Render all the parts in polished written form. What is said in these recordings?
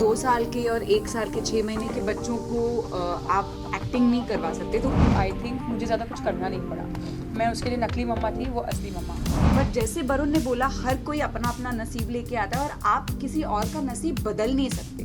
2 साल के और 1 साल के 6 महीने के बच्चों को आप एक्टिंग नहीं करवा सकते। तो आई थिंक मुझे ज़्यादा कुछ करना नहीं पड़ा। मैं उसके लिए नकली मम्मा थी, वो असली मम्मा। बट जैसे वरुण ने बोला, हर कोई अपना अपना नसीब लेके आता है और आप किसी और का नसीब बदल नहीं सकते।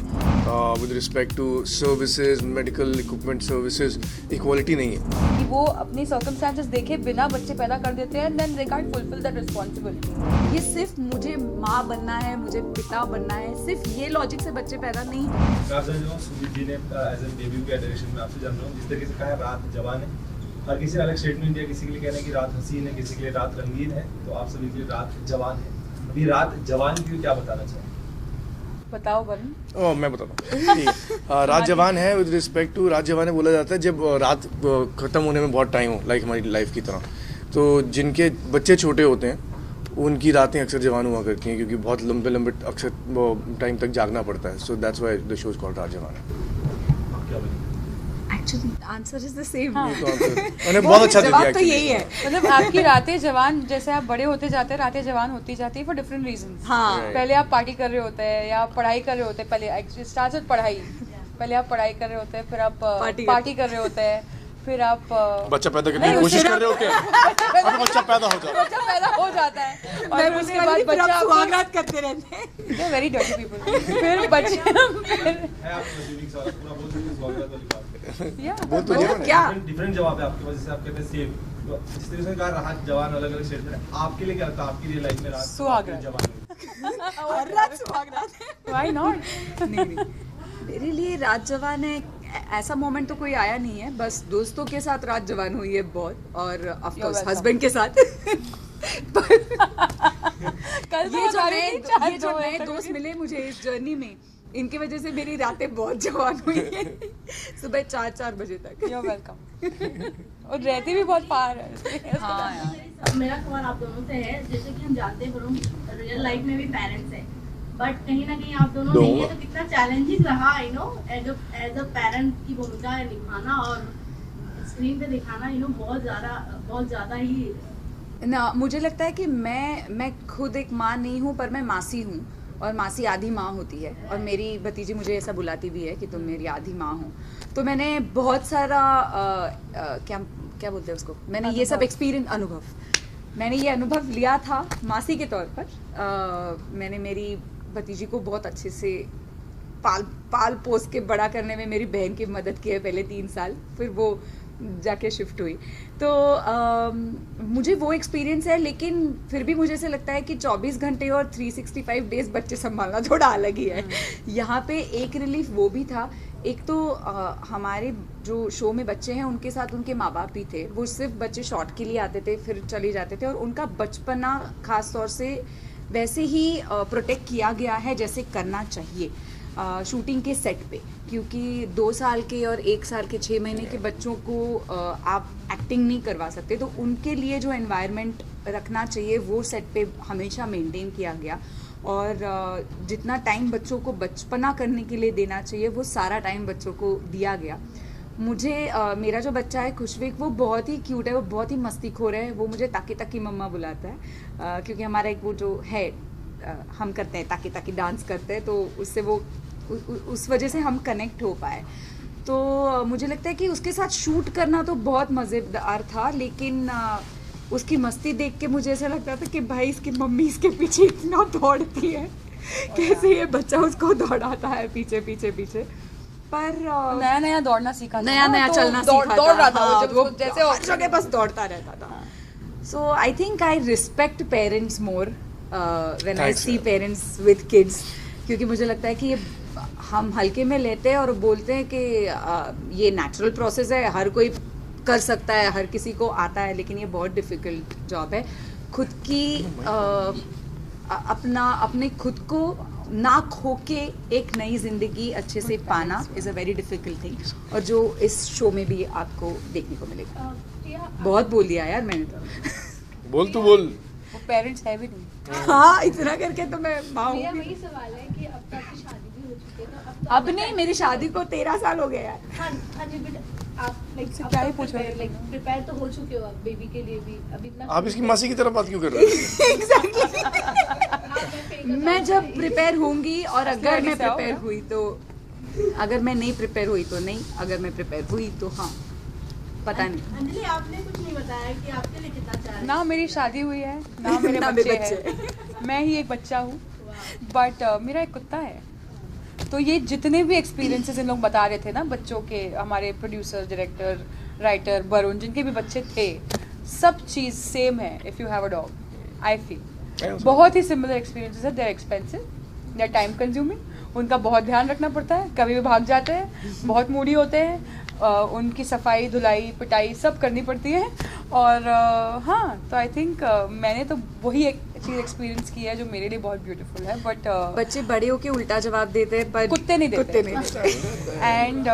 With respect to services, medical equipment services, equality नहीं है। कि वो अपनी सर्कमस्टेंसेस देखे बिना बच्चे पैदा कर देते हैं, then they can't fulfil that responsibility. ये सिर्फ मुझे माँ बनना है, मुझे पिता बनना है, सिर्फ ये लॉजिक से बच्चे पैदा नहीं। आप जान रहे हो सुजीत जी ने एज ए डेब्यू के डायरेक्शन में आपसे जान रहा हूँ, जिस तरीके से कहा है रात जवान है, हर किसी ने अलग स्टेटमेंट दिया, किसी के लिए कह रहे हैं कि रात हसीन है, किसी के लिए रात रंगीन है, तो आप सभी के लिए रात जवान है। अभी रात जवान के लिए क्या बताना चाहिए? बताओ वरुण। मैं बताता हूँ। ठीक है। रात जवान है विद रिस्पेक्ट टू रात जवान है बोला जाता है जब रात ख़त्म होने में बहुत टाइम हो, लाइक हमारी लाइफ की तरह। तो जिनके बच्चे छोटे होते हैं उनकी रातें अक्सर जवान हुआ करती हैं, क्योंकि बहुत लंबे लंबे अक्सर टाइम तक जागना पड़ता है। So that's why the show is called रात जवान है। आप क्या बोलेंगे? Actually answer is the same. मैंने बहुत अच्छा दे दिया जवाब तो यही है। मतलब आपकी रातें जवान, जैसे आप बड़े होते जाते हैं, रातें जवान होती जाती है फॉर डिफरेंट रीजंस। हाँ। पहले आप पार्टी कर रहे होते हैं या आप पढ़ाई कर रहे होते हैं। पहले एक्चुअली स्टार्ट विद पढ़ाई। पहले आप पढ़ाई कर रहे होते हैं, फिर आप पार्टी कर रहे होते हैं, फिर आप बच्चा पैदा करने की कोशिश कर रहे हो क्या? अब बच्चा पैदा हो जाता है। बच्चा पैदा हो जाता है और मैं उसके बाद बच्चा स्वागत करते रहते हैं। Very dirty people. फिर बच्चे है आप यूनिक सवाल पूरा बोल सकते हैं स्वागत वाली बात। वो तो मतलब क्या? डिफरेंट जवाब है आपके पास, जैसे आप कहते हैं सेम। तो जिस तरीके से कहा रात जवान अलग अलग स्टेट में, आपके लिए क्या था? आपकी रियल लाइफ में रात सुहागरात। जवान और रात सुहागरात है। Why not? नहीं, मेरे लिए रात जवान है, ऐसा मोमेंट तो कोई आया नहीं है। बस दोस्तों के साथ रात जवान हुई है बहुत, और of You're course welcome. Husband के साथ। कल ये जो नए दोस्त मिले मुझे इस जर्नी में, इनकी वजह से मेरी रातें बहुत जवान हुई है। सुबह 4 बजे तक। You're welcome। और रहती भी बहुत पार है। हाँ यार। मेरा सवाल आप दोनों से है, जैसे कि हम जानते हैं वरुण रियल लाइफ में भी पेरेंट्स हैं, बट कहीं ना कहीं आप दोनों नहीं है, तो कितना चैलेंजिंग रहा एज अ पेरेंट की भूमिका निभाना और स्क्रीन पे दिखाना बहुत ज़्यादा ही। ना, मुझे लगता है कि मैं खुद एक माँ नहीं हूँ, पर मैं मासी हूँ, और मासी आधी माँ होती है। और मेरी भतीजी मुझे ऐसा बुलाती भी है कि तुम मेरी आधी माँ हो। तो मैंने बहुत सारा क्या बोलते हैं उसको, मैंने ये सब मैंने ये अनुभव लिया था मासी के तौर पर। मैंने मेरी भतीजी को बहुत अच्छे से पाल पोस के बड़ा करने में मेरी बहन की मदद की है पहले 3 साल, फिर वो जाके शिफ्ट हुई। तो मुझे वो एक्सपीरियंस है, लेकिन फिर भी मुझे ऐसे लगता है कि 24 घंटे और 365 डेज बच्चे संभालना थोड़ा अलग ही है। यहाँ पे एक रिलीफ वो भी था। एक तो हमारे जो शो में बच्चे हैं उनके साथ उनके माँ बाप भी थे। वो सिर्फ बच्चे शॉट के लिए आते थे, फिर चले जाते थे, और उनका बचपना खास तौर से वैसे ही प्रोटेक्ट किया गया है जैसे करना चाहिए शूटिंग के सेट पे। क्योंकि 2 साल के और 1 साल के 6 महीने के बच्चों को आप एक्टिंग नहीं करवा सकते। तो उनके लिए जो एनवायरनमेंट रखना चाहिए वो सेट पे हमेशा मेंटेन किया गया, और जितना टाइम बच्चों को बचपना करने के लिए देना चाहिए वो सारा टाइम बच्चों को दिया गया। मुझे मेरा जो बच्चा है खुशवेक, वो बहुत ही क्यूट है, वो बहुत ही मस्तीखोर है। वो मुझे ताकी ताकी मम्मा बुलाता है, क्योंकि हमारा एक वो जो है हम करते हैं ताकी ताकी डांस करते हैं, तो उससे वो उस वजह से हम कनेक्ट हो पाए। तो मुझे लगता है कि उसके साथ शूट करना तो बहुत मज़ेदार था, लेकिन उसकी मस्ती देख के मुझे ऐसा लगता था कि भाई इसकी मम्मी इसके पीछे इतना दौड़ती है, कैसे ये बच्चा उसको दौड़ाता है पीछे पीछे पीछे। पर नया दौड़ना सीखा था, नया तो चलना दौड़ रहा था। हाँ, वो जैसे हर जगह बस दौड़ता रहता था। So I think I respect parents more when I see parents with kids, क्योंकि मुझे लगता है कि ये हम हल्के में लेते हैं और बोलते हैं कि ये नेचुरल प्रोसेस है, हर कोई कर सकता है, हर किसी को आता है, लेकिन ये बहुत डिफ़िकल्ट जॉब है। खुद की अपने खुद को ना खो के एक नई ज़िंदगी अच्छे से पाना is a very difficult thing, और जो इस शो में भी आपको देखने को मिलेगा। बहुत बोल दिया यार मैंने तो। बोल तो बोल। वो पेरेंट्स है भी नहीं। हाँ, इतना करके तो मैं माँ मेरा हूँ। वही सवाल है कि अब तक की शादी भी हो चुकी है, तो अब नहीं, मेरी शादी को 13 साल हो गए यार। हाँ जी, बट आप क्या ही पूछ रहे हैं? प्रिपेयर तो हो चुके हो आप बेबी के लिए भी, अभी इतना आप इसकी मासी की तरफ बात क्यों कर रहे हो? एग्जैक्टली। मैं जब प्रिपेयर होंगी और अगर मैं प्रिपेयर हुई तो, अगर मैं नहीं प्रिपेयर हुई तो नहीं, अगर मैं प्रिपेयर हुई तो हाँ, पता नहीं। अंजलि आपने कुछ नहीं बताया कि आपके लिए कितना चैलेंज। ना मेरी शादी हुई है, ना मेरे बच्चे हैं, मैं ही एक बच्चा हूँ, बट मेरा एक कुत्ता है। तो ये जितने भी एक्सपीरियंसेस इन लोग बता रहे थे ना बच्चों के, हमारे प्रोड्यूसर, डायरेक्टर, राइटर वरुण, जिनके भी बच्चे थे, सब चीज़ सेम है। If you have a dog, I feel बहुत ही सिमिलर एक्सपीरियंसेस है। They are expensive, they are time consuming, उनका बहुत ध्यान रखना पड़ता है, कभी भी भाग जाते हैं, बहुत मूडी होते हैं, उनकी सफाई, धुलाई, पिटाई सब करनी पड़ती है। और हाँ, तो आई थिंक मैंने तो वही एक चीज़ एक्सपीरियंस की है जो मेरे लिए बहुत ब्यूटीफुल है। बट बच्चे बड़े होके उल्टा जवाब देते हैं, पर कुत्ते नहीं देते। एंड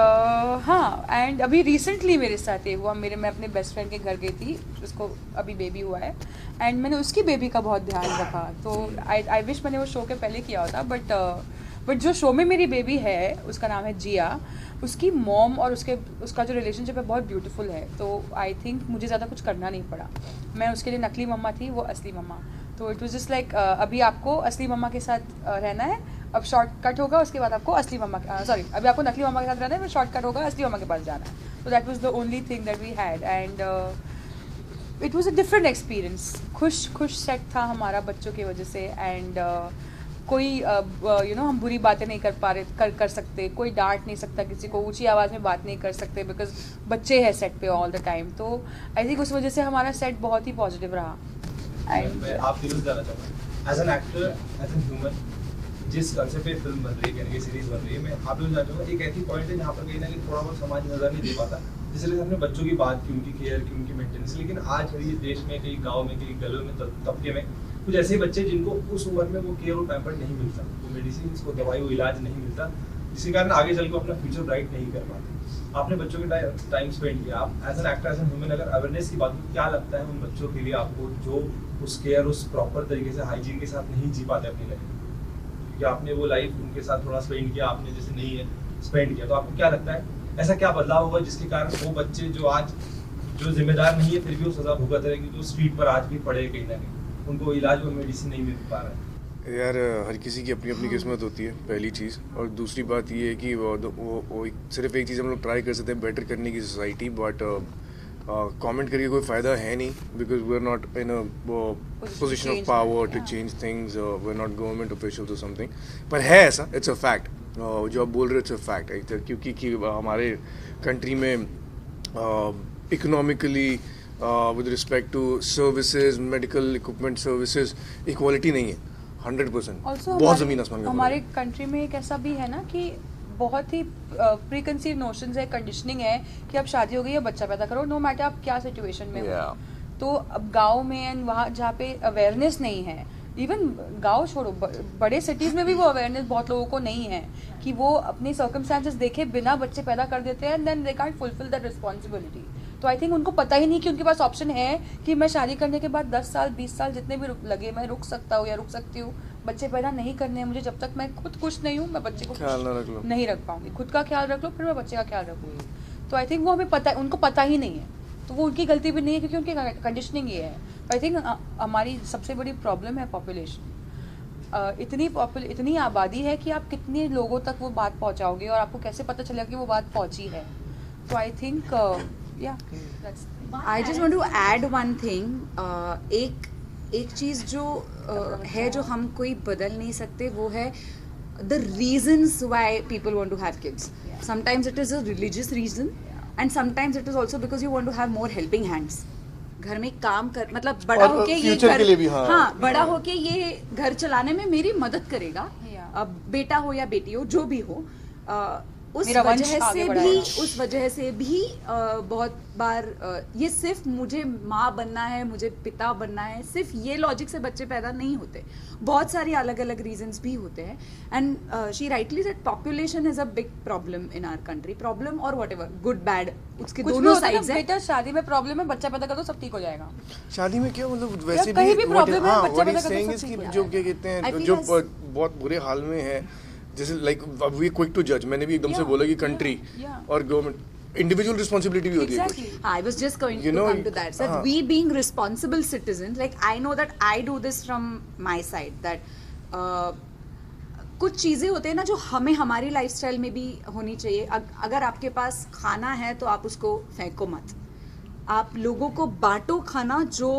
हाँ, एंड अभी रिसेंटली मेरे साथ ये हुआ, मैं अपने बेस्ट फ्रेंड के घर गई थी, उसको अभी बेबी हुआ है, एंड मैंने उसकी बेबी का बहुत ध्यान रखा। तो आई विश मैंने वो शो के पहले किया होता, बट जो शो में मेरी बेबी है उसका नाम है जिया, उसकी मॉम और उसका जो रिलेशनशिप है बहुत ब्यूटीफुल है। तो आई थिंक मुझे ज़्यादा कुछ करना नहीं पड़ा। मैं उसके लिए नकली मम्मा थी, वो असली मम्मा। तो इट वाज जस्ट लाइक अभी आपको असली मम्मा के साथ रहना है, अब शॉर्टकट होगा, उसके बाद आपको असली मम्मा अभी आपको नकली मम्मा के साथ रहना है, फिर शॉर्टकट होगा, असली मम्मा के पास जाना है। तो that was the only thing that we had, and it was a different experience. खुश सेट था हमारा बच्चों की वजह से, एंड कोई हम बुरी बातें नहीं कर सकते, कोई डांट नहीं सकता किसी को, ऊंची आवाज़ में बात नहीं कर सकते, बिकॉज बच्चे हैं सेट पे ऑल द टाइम। तो आई थिंक उस वजह से हमारा सेट बहुत ही पॉजिटिव रहा। मैं आप दिल जाना चाहूँगा as an actor, as an human, जिस कंसेप्ट पे फिल्म बन रही है, यानी कि सीरीज बन रही है, मैं आप लोग जानना चाहूँगा एक ऐसी पॉइंट है जहाँ पर कहीं ना कहीं थोड़ा बहुत समाज नजर नहीं दे पाता। जैसे हमने बच्चों की बात की, उनकी केयर की, उनकी मेंटेनेंस, लेकिन आज हमारे देश में कई गाँव में, कई गलों में, तबके में कुछ ऐसे बच्चे जिनको उस उम्र में वो केयर और पैम्पर नहीं मिलता, वो मेडिसिन को दवाई, वो इलाज नहीं मिलता, जिसके कारण आगे चल के अपना फ्यूचर ब्राइट नहीं कर पाते। आपने बच्चों के टाइम स्पेंड किया, आप as an actor, as an human, अगर अवेयरनेस की बात हो, क्या लगता है उन बच्चों के लिए आपको जो उस केयर, उस प्रॉपर तरीके से हाइजीन के साथ नहीं जी पाते अपनी लाइफ, क्योंकि आपने वो लाइफ उनके साथ थोड़ा स्पेंड किया, आपने जैसे नहीं है स्पेंड किया, तो आपको क्या लगता है ऐसा क्या बदलाव होगा जिसके कारण वो बच्चे जो आज जो जिम्मेदार नहीं है फिर भी वो सजा भुगत रहे, कि जो स्ट्रीट पर आज भी पड़े कहीं ना कहीं, उनको इलाज और मेडिसिन नहीं मिल पा रहा है? यार हर किसी की अपनी अपनी किस्मत होती है, पहली चीज़। और दूसरी बात ये है कि वो सिर्फ एक चीज़ हम लोग ट्राई कर सकते हैं बेटर करने की सोसाइटी, बट कमेंट करके कोई फ़ायदा है नहीं, because we are not in a position of power to change things, we are not government officials और समथिंग। पर है ऐसा, इट्स अ फैक्ट, जो आप बोल रहे हो इट्स अ फैक्ट, क्योंकि हमारे कंट्री में economically with respect to services, medical equipment services, equality नहीं है 100%। बहुत ज़मीन आसमान का हमारे कंट्री में एक ऐसा भी है ना कि बहुत ही प्री कंसीव नोशंस है, कंडीशनिंग है कि अब शादी हो गई है, बच्चा पैदा करो, नो मैटर आप क्या सिचुएशन में हो। तो अब गाँव में एंड वहाँ जहाँ पे अवेयरनेस नहीं है, इवन गाँव छोड़ो, बड़े सिटीज़ में भी वो अवेयरनेस बहुत लोगों को नहीं है कि वो अपनी सर्कमस्टांसेस देखे बिना बच्चे पैदा कर देते हैं, and then they can't fulfil that responsibility. तो आई थिंक उनको पता ही नहीं कि उनके पास ऑप्शन है कि मैं शादी करने के बाद 10 साल 20 साल जितने भी लगे मैं रुक सकता हूँ या रुक सकती हूँ, बच्चे पैदा नहीं करने हैं मुझे, जब तक मैं खुद खुश नहीं हूँ मैं बच्चे को नहीं रख पाऊंगी। खुद का ख्याल रख लो फिर मैं बच्चे का ख्याल रखूँगी। तो आई थिंक वो हमें पता, उनको पता ही नहीं है, तो वो उनकी गलती भी नहीं है क्योंकि उनकी कंडीशनिंग ये है। आई थिंक हमारी सबसे बड़ी प्रॉब्लम है पॉपुलेशन। इतनी आबादी है कि आप कितने लोगों तक वो बात पहुँचाओगे और आपको कैसे पता चलेगा कि वो बात पहुँची है। तो I think I just want to add one thing. एक चीज़ जो है जो हम कोई बदल नहीं सकते, वो है the reasons why people want to have kids. Sometimes it is a religious reason, and sometimes it is also because you want to have more helping hands. घर में काम कर, मतलब बड़ा होके ये घर, हाँ बड़ा होके ये घर चलाने में मेरी मदद करेगा। अब बेटा हो या बेटी हो, जो भी हो, उस वजह से भी बहुत बार ये सिर्फ मुझे माँ बनना है, मुझे पिता बनना है, सिर्फ ये लॉजिक से बच्चे पैदा नहीं होते। बहुत सारी अलग अलग रीजंस भी होते हैं। And she rightly said population is a big problem in our country, problem और व्हाटएवर, गुड बैड, उसके दोनों साइड्स हैं। बेटा शादी में प्रॉब्लम है, बच्चा पैदा कर दो सब ठीक हो जाएगा। शादी में क्या मतलब, वैसे भी प्रॉब्लम है, बच्चा पैदा कर दो सब ठीक हो जो क्या कहते हैं, जो बहुत बुरे हाल में है, जैसे लाइक वी क्विक टू जज, मैंने भी एकदम से बोला कि कंट्री और गवर्नमेंट इंडिविजुअल रिस्पांसिबिलिटी भी होती है। I was just going to come to that. So we being responsible citizens, like I know that I do this from my side, that कुछ चीज़ें होते हैं ना जो हमें हमारी लाइफस्टाइल में भी होनी चाहिए। अगर आपके पास खाना है तो आप उसको फेंको मत, आप लोगों को बांटो खाना जो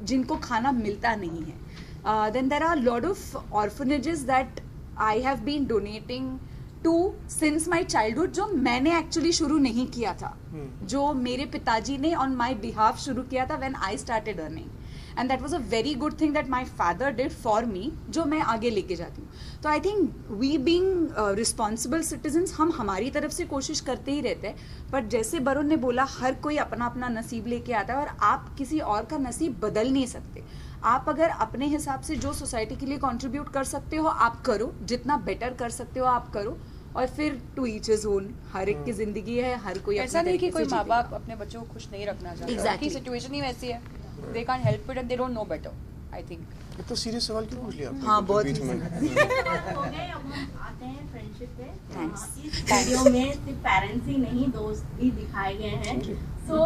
जिनको खाना मिलता नहीं है। Then there are lot of orphanages that I have been donating to since my childhood, जो मैंने एक्चुअली शुरू नहीं किया था, जो मेरे पिताजी ने ऑन माई बिहाफ शुरू किया था when I started earning, and that was a very good thing that my father did for me, जो मैं आगे लेके जाती हूँ। तो I think we being responsible citizens, हम हमारी तरफ से कोशिश करते ही रहते हैं, बट जैसे वरुण ने बोला, हर कोई अपना अपना नसीब लेके आता है और आप किसी और का नसीब बदल नहीं सकते। आप अगर अपने हिसाब से जो सोसाइटी के लिए कंट्रीब्यूट कर सकते हो आप करो, जितना बेटर कर सकते हो आप करो, और फिर टू ईच हिज ओन। हर एक की जिंदगी है, हर कोई ऐसा नहीं कि कोई माँ बाप अपने बच्चों को खुश नहीं रखना चाहता। Exactly. उनकी सिचुएशन ही वैसी है, they can't help it and they don't know better, I think. इतना सीरियस सवाल क्यों पूछ लिया आपने? हाँ, बहुत बीच में। हो गए, अब हम आते हैं फ्रेंडशिप पे। Thanks. इस वीडियो में सिर्फ पेरेंट्स ही नहीं, दोस्त भी दिखाए गए हैं। सो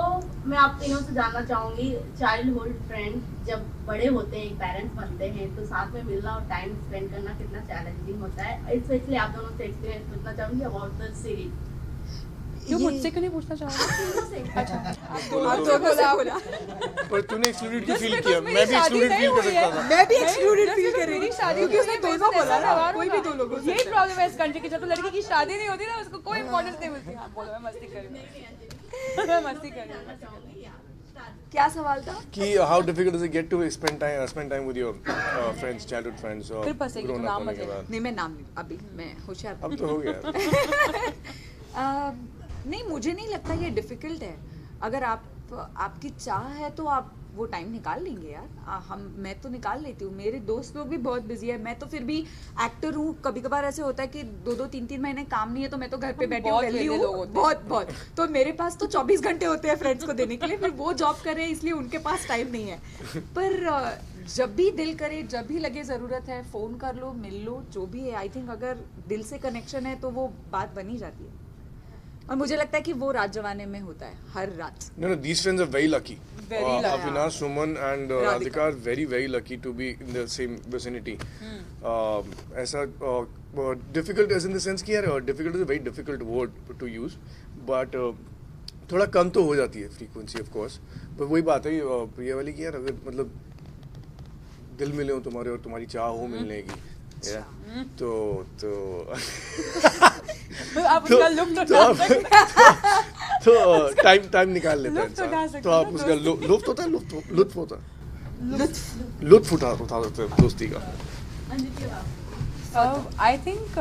मैं आप तीनों से जानना चाहूंगी, चाइल्डहुड फ्रेंड जब बड़े होते हैं, एक पेरेंट्स बनते हैं, तो साथ में मिलना और टाइम स्पेंड करना कितना चैलेंजिंग होता है। स्पेशली आप दोनों से एक्सपीरियंस पूछना चाहूंगी अबाउट द सीरीज। क्यों मुझसे क्यों नहीं पूछना चाहोगे? अच्छा, आप दोनों से बोला। पर तूने एक्सक्लूडेड क्यों फील Just किया? because मैं भी मेरी शादी एक्सक्लूडेड नहीं फील कर हुई है। सकता था। मैं भी एक्सक्लूडेड फील कर रही मेरी थी, शादी क्योंकि उसने हुई है, दोनों बोला ना, ऐसा कोई भी दो लोगों से। यही प्रॉब्लम है इस कंट्री की, जब तो लड़की की शादी नहीं होती ना उसको कोई इम्पोर्टेंस नहीं मिलती। हाँ बोलो, मैं मस्ती कर रही हूँ। मैं मस्ती कर रही हूँ। क्या सवाल था? कि how difficult is it get to spend time with your friends, childhood friends, फिर फंसेगी तो grown up नाम होने मत के लेना। बाद? नहीं, मैं नाम नहीं, अभी मैं होशियार अब तो हो गया। नहीं, मुझे नहीं लगता ये डिफिकल्ट है। अगर आपकी चाह है तो आप वो टाइम निकाल लेंगे यार। मैं तो निकाल लेती हूँ, मेरे दोस्त लोग भी बहुत बिजी है, मैं तो फिर भी एक्टर हूँ। कभी कभार ऐसे होता है कि 2-2, 3-3 महीने काम नहीं है तो मैं तो घर पे बैठी हूँ, बहुत वेली वेले हूँ, लोग होते हैं। बहुत। तो मेरे पास तो 24 घंटे होते हैं फ्रेंड्स को देने के लिए, फिर वो जॉब कर रहे हैं इसलिए उनके पास टाइम नहीं है। पर जब भी दिल करे, जब भी लगे ज़रूरत है, फ़ोन कर लो, मिल लो, जो भी है। आई थिंक अगर दिल से कनेक्शन है तो वो बात बनी जाती है, और मुझे लगता है कि वो रात जवाने में होता है हर रात। No, these friends are very lucky. Very lucky. Avinash, Suman and Radhika. Radhika are very, very lucky to be in the same vicinity. ऐसा difficult as in the sense कि यार difficult is a very difficult word to use, but थोड़ा कम तो हो जाती है frequency of course. पर वही बात है प्रिया वाली की यार, अगर मतलब दिल मिले हो तुम्हारे और तुम्हारी चाह हो मिलने की, तो आप उसका लुत्फ तो उठा सकते हैं। तो टाइम निकाल लेते हैं लुत्फ उठा इंसान। सकते तो हैं आप ना उसका लुत्फ होता है, लुत्फ उठा सकते हैं दोस्ती का। आई थिंक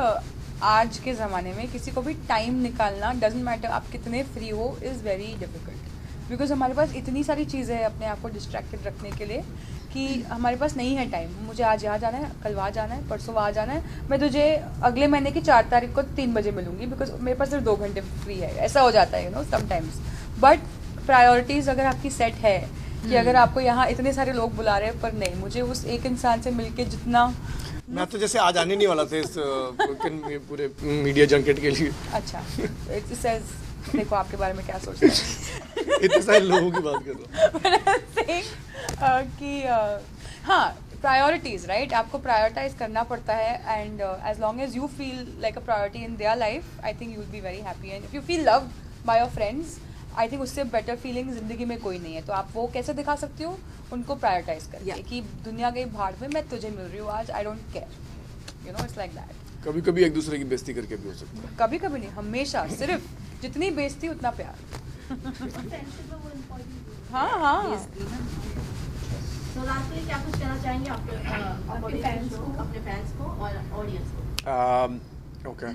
आज के ज़माने में किसी को भी टाइम निकालना, डजेंट मैटर आप कितने फ्री हो, इज़ वेरी डिफिकल्ट, बिकॉज हमारे पास इतनी सारी चीज़ें हैं अपने आप को डिस्ट्रैक्टेड रखने के लिए कि हमारे पास नहीं है टाइम। मुझे आज यहाँ जाना है, कल वहाँ जाना है, परसों वहाँ जाना है, मैं तुझे अगले महीने की 4 तारीख को 3 बजे मिलूंगी, बिकॉज मेरे पास सिर्फ 2 घंटे फ्री है। ऐसा हो जाता है, you know, sometimes. But priorities अगर आपकी सेट है कि अगर आपको यहाँ इतने सारे लोग बुला रहे हैं, पर नहीं, मुझे उस एक इंसान से मिलके जितना, मैं तो जैसे आज आने नहीं वाला था इस पूरे मीडिया जंकेट के लिए। अच्छा, इट सेज, देखो आपके बारे में क्या सोचते हैं। इतने सारे लोगों की बात कर रहा हूँ कि हाँ, प्रायोरिटीज़, राइट, आपको प्रायोरिटाइज करना पड़ता है, and as long as you feel like a priority in their life, I think you will be very happy. And if you feel love by your friends, I think उससे better feeling ज़िंदगी में कोई नहीं है। तो आप वो कैसे दिखा सकती हो? उनको प्रायोरिटाइज करके कि दुनिया गई भाड़ में, मैं तुझे मिल रही हूँ आज, I don't care, you know, it's like that. कभी कभी एक दूसरे की बेइज्जती करके भी हो सकता है। कभी कभी नहीं, हमेशा, सिर्फ जितनी बेइज्जती उतना प्यार। हाँ हाँ। तो लास्टली क्या कुछ कहना चाहेंगे अपने फैंस को और ऑडियंस को? ओके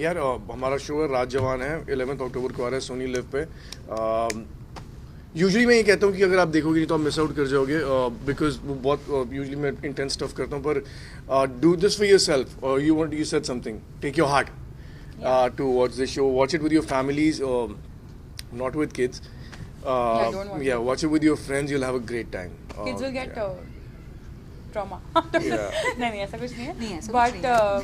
यार, हमारा शो है रात जवान है, 11 अक्टूबर को आ रहा है सोनी लिव पे। यूजुअली मैं ये कहता हूँ कि अगर आप देखोगे तो आप मिस आउट कर जाओगे, बिकॉज वो बहुत यूजुअली मैं इंटेंस स्टफ करता हूँ, पर do this for yourself, you said something, take your heart to watch this show, watch it with your families, not with kids. don't watch Yeah, watch it with your friends. You'll have a great time. Kids will get trauma Yeah. नहीं ऐसा कुछ नहीं है नहीं, ऐसा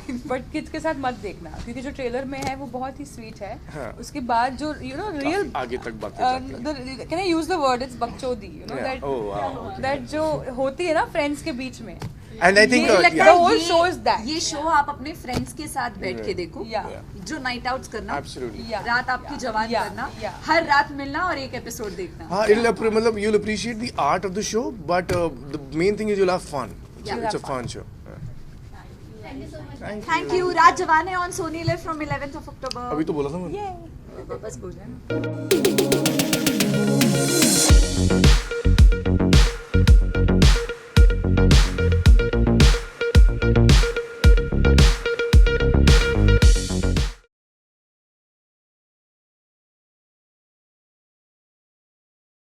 कुछ but kids के साथ मत देखना क्योंकि जो ट्रेलर में है वो बहुत ही स्वीट है हाँ. उसके बाद जो यू नो रियल काफी आगे तक बातें जाती हैं। Can I use the word it's बकचोदी you know Yeah. Oh, wow. That जो होती है ना फ्रेंड्स के बीच में And I think मुझे लगता The है whole show is that. ये शो आप अपने फ्रेंड्स के साथ बैठ के देखो Yeah. जो नाइट आउट्स करना Absolutely. Yeah. रात आपकी जवान Yeah. करना Yeah. हर रात मिलना और एक एपिसोड देखना हाँ, मतलब you'll appreciate the art of the show, but the main thing is you'll have fun. Yeah. It's a fun show. Thank you so much thank you रात जवान है on Sony live from 11th of October अभी तो बोला था मैंने। बस बोल रहे हैं ना